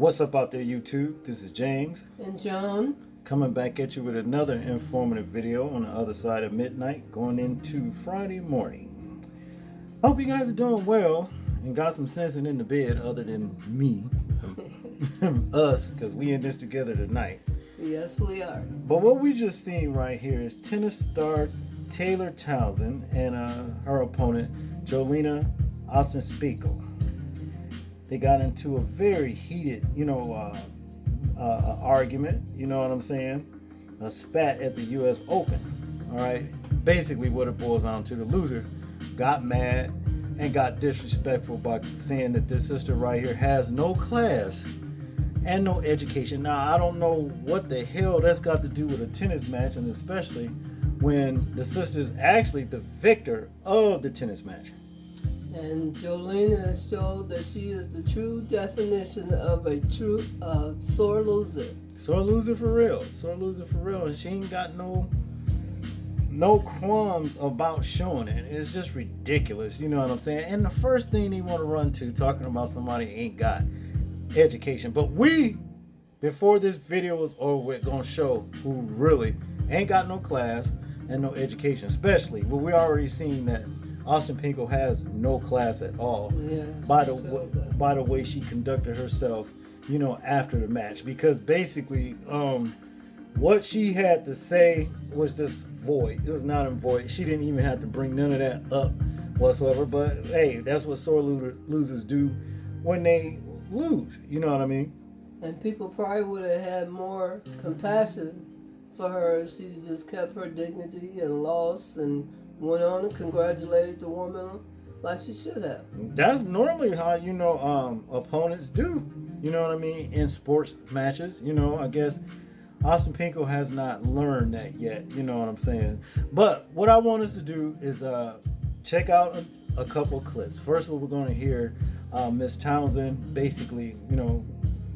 What's up out there, YouTube? This is James. And John. Coming back at you with another informative video on the other side of midnight, going into Friday morning. Hope you guys are doing well and got some sense in the bed other than me, us, because we in this together tonight. Yes, we are. But what we just seen right here is tennis star Taylor Townsend and her opponent, Jelena Ostapenko. They got into a very heated, argument, you know what I'm saying? A spat at the U.S. Open, all right? Basically what it boils down to, the loser got mad and got disrespectful by saying that this sister right here has no class and no education. Now, I don't know what the hell that's got to do with a tennis match, and especially when the sister is actually the victor of the tennis match. And Jelena has showed that she is the true definition of a true sore loser. Sore loser for real. Sore loser for real. And she ain't got no qualms about showing it. It's just ridiculous. You know what I'm saying? And the first thing they want to run to, talking about somebody ain't got education. But we, before this video is over, we're going to show who really ain't got no class and no education. Especially, well, we already seen that Ostapenko has no class at all, by the way she conducted herself, after the match. Because basically, what she had to say was just void. It was not in void. She didn't even have to bring none of that up whatsoever. But hey, that's what sore losers do when they lose. You know what I mean? And people probably would have had more compassion for her if she just kept her dignity and lost and went on and congratulated the woman like she should have. That's normally how, opponents do. You know what I mean? In sports matches, I guess Ostapenko has not learned that yet. You know what I'm saying? But what I want us to do is check out a couple of clips. First, what we're going to hear Miss Townsend basically,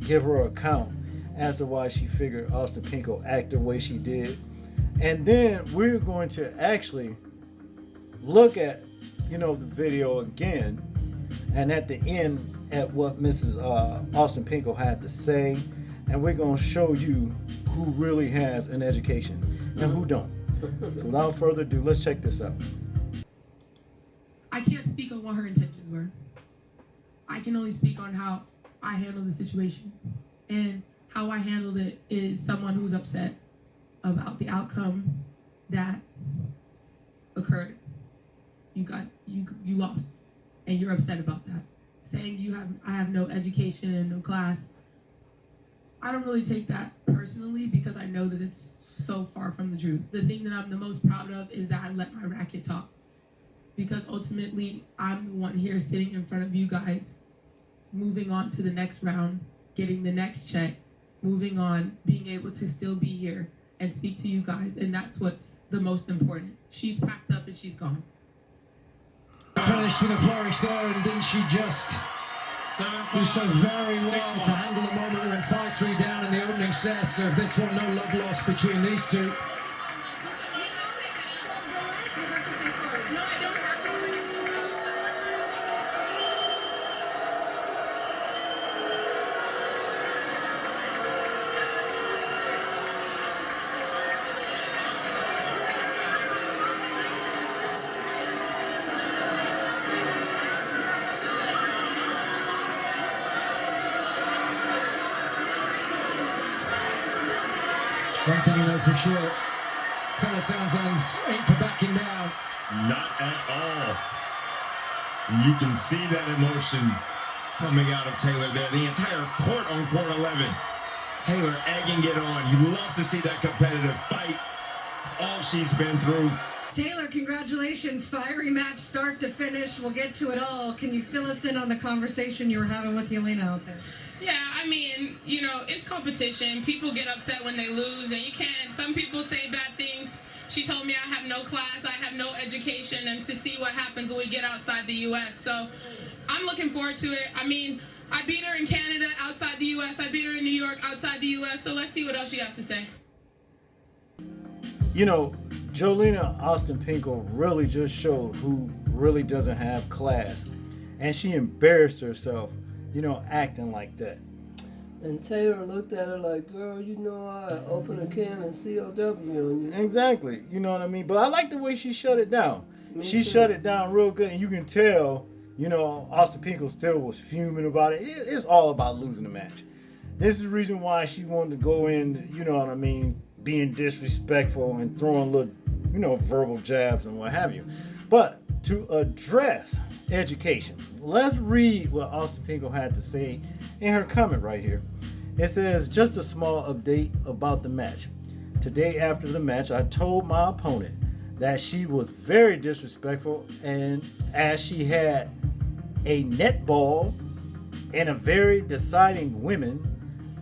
give her account as to why she figured Ostapenko act the way she did. And then we're going to actually look at the video again, and at the end at what Mrs. Ostapenko had to say, and we're going to show you who really has an education and who don't. So without further ado, let's check this out. I can't speak on what her intentions were. I can only speak on how I handled the situation, and how I handled it is someone who's upset about the outcome that occurred. You lost, and you're upset about that. Saying I have no education and no class, I don't really take that personally, because I know that it's so far from the truth. The thing that I'm the most proud of is that I let my racket talk, because ultimately I'm the one here sitting in front of you guys, moving on to the next round, getting the next check, moving on, being able to still be here and speak to you guys, and that's what's the most important. She's packed up and she's gone. Finished with a flourish there, and didn't she just do so very well to handle the moment? We're in 5-3 down in the opening set, so this one, no love lost between these two. One thing you know for sure, Taylor Townsend ain't for backing down. Not at all. You can see that emotion coming out of Taylor there. The entire court on court 11. Taylor egging it on. You love to see that competitive fight. All she's been through. Taylor, congratulations. Fiery match start to finish. We'll get to it all. Can you fill us in on the conversation you were having with Jelena out there? Yeah, I mean, it's competition. People get upset when they lose, and you can't. Some people say bad things. She told me I have no class, I have no education, and to see what happens when we get outside the U.S. So I'm looking forward to it. I mean, I beat her in Canada outside the U.S. I beat her in New York outside the U.S. So let's see what else she has to say. Jelena Ostapenko really just showed who really doesn't have class. And she embarrassed herself, acting like that. And Taylor looked at her like, girl, you know I open a can of COW on you. Exactly. You know what I mean? But I like the way she shut it down. She too. shut it down real good, and you can tell, you know, Ostapenko still was fuming about it. It's all about losing the match. This is the reason why she wanted to go in, you know what I mean, being disrespectful and throwing little, you know, verbal jabs and what have you. But to address education, let's read what Ostapenko had to say in her comment right here. It says, just a small update about the match. Today after the match, I told my opponent that she was very disrespectful, and as she had a net ball and a very deciding women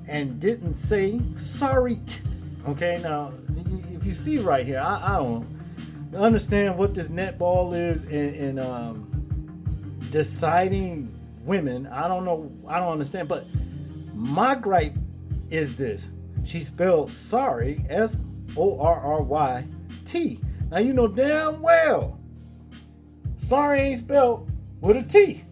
and didn't say sorry. Okay, now if you see right here, I don't understand what this net ball is in deciding women. I don't know. I don't understand. But my gripe is this: she spelled sorry SORRYT. Now you know damn well sorry ain't spelled with a T.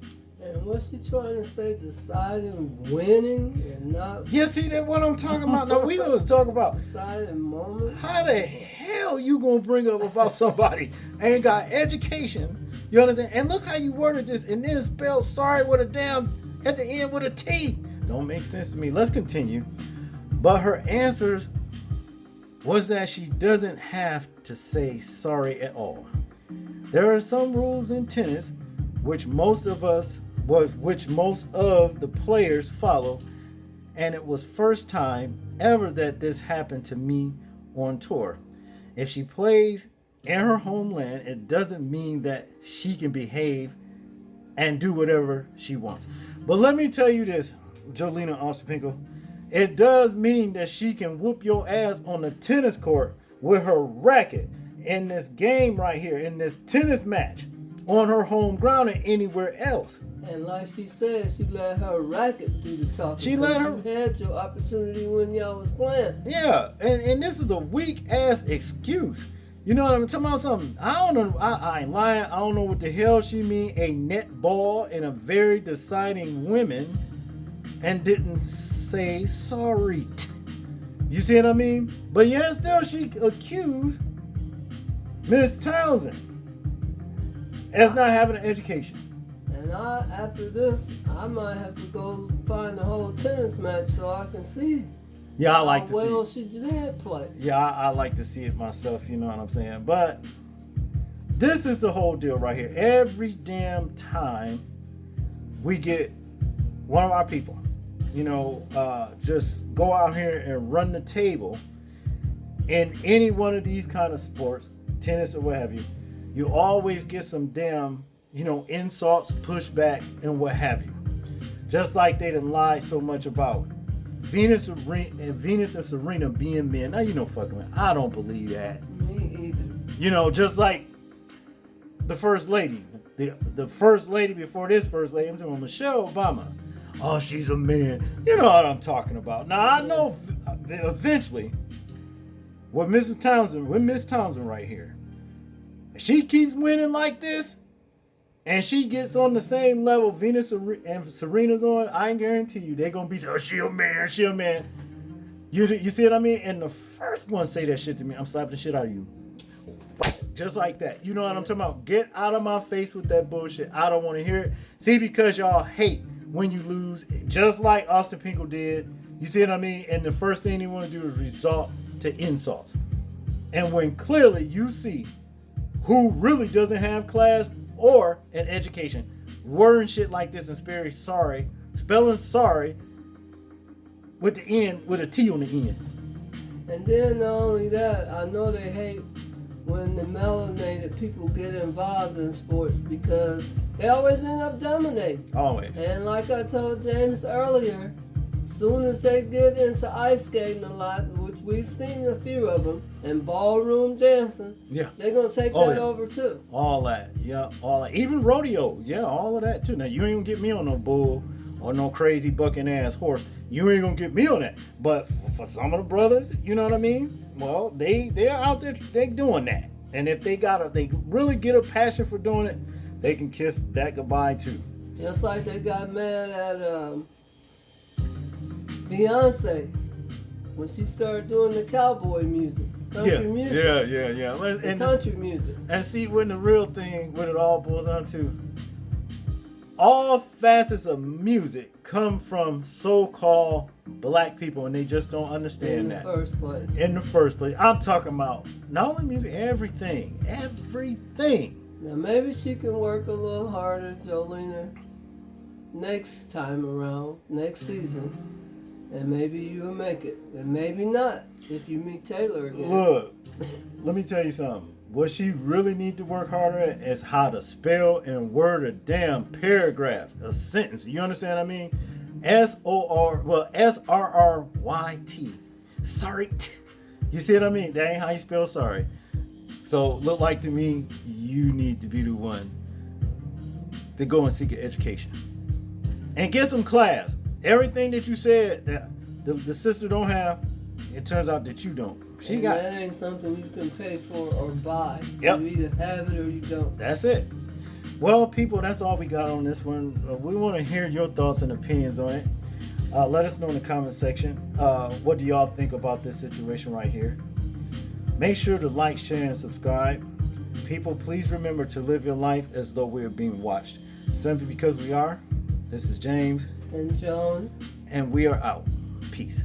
And what's she trying to say? Deciding winning and not Yeah, see that what I'm talking about. Now we gonna talk about deciding moment. how the hell you gonna bring up about somebody ain't got education. You understand? And look how you worded this, and then spelled sorry with a damn at the end with a T. Don't make sense to me. Let's continue. But her answers was that she doesn't have to say sorry at all. There are some rules in tennis which most of the players follow, and it was first time ever that this happened to me on tour. If she plays in her homeland, it doesn't mean that she can behave and do whatever she wants. But let me tell you this, Jelena Ostapenko, it does mean that she can whoop your ass on the tennis court with her racket in this game right here, in this tennis match, on her home ground and anywhere else. And like she said, she let her racket do the talking. She let her. You had your opportunity when y'all was playing. Yeah, and this is a weak ass excuse. You know what I'm talking about? Something I don't know. I ain't lying. I don't know what the hell she mean. A net ball and a very deciding women, and didn't say sorry. You see what I mean? But yeah, still she accused Miss Townsend as not having an education. And after this, I might have to go find the whole tennis match so I can see Yeah, I like to how see well it. she did play. Yeah, I like to see it myself, you know what I'm saying? But this is the whole deal right here. Every damn time we get one of our people, you know, just go out here and run the table in any one of these kind of sports, tennis or what have you, you always get some damn, you know, insults, pushback, and what have you. Just like they done lied so much about Venus and Serena being men. Now you know fucking man. I don't believe that. Me either. You know, just like the first lady. The first lady before this first lady, I'm talking about Michelle Obama. Oh, she's a man. You know what I'm talking about. Now I know eventually with Miss Townsend right here. If she keeps winning like this, and she gets on the same level Venus and Serena's on, I guarantee you they're gonna be she a man. You see what I mean? And the first one say that shit to me, I'm slapping the shit out of you. Just like that. You know what I'm talking about? Get out of my face with that bullshit. I don't want to hear it. See, because y'all hate when you lose, just like Ostapenko did. You see what I mean? And the first thing they want to do is resort to insults. And when clearly you see who really doesn't have class or an education, wording shit like this and spelling sorry with the end, with a T on the end. And then not only that, I know they hate when the melanated people get involved in sports because they always end up dominating. Always. And like I told James earlier, as soon as they get into ice skating a lot, which we've seen a few of them, and ballroom dancing, Yeah. they're going to take that over too. All that. Yeah, all that. Even rodeo. Yeah, all of that too. Now, you ain't going to get me on no bull or no crazy bucking ass horse. You ain't going to get me on that. But for some of the brothers, you know what I mean? Well, they're out there, they doing that. And if they really get a passion for doing it, they can kiss that goodbye too. Just like they got mad at Beyonce, when she started doing the cowboy music, country music. Yeah. The country music. And see, when the real thing, what it all boils down to, all facets of music come from so-called black people, and they just don't understand that. In the first place. I'm talking about not only music, everything. Now maybe she can work a little harder, Jelena, next time around, next season, and maybe you'll make it. And maybe not if you meet Taylor again. Look, let me tell you something. What she really need to work harder at is how to spell and word a damn paragraph, a sentence. You understand what I mean? S-R-R-Y-T. Sorry. You see what I mean? That ain't how you spell sorry. So look like to me, you need to be the one to go and seek an education. And get some class. Everything that you said that the sister don't have, it turns out that you don't. That ain't something you can pay for or buy. Yep. You either have it or you don't. That's it. Well, people, that's all we got on this one. We want to hear your thoughts and opinions on it. Let us know in the comment section. What do y'all think about this situation right here? Make sure to like, share, and subscribe. People, please remember to live your life as though we are being watched. Simply because we are. This is James. And Joan. And we are out. Peace.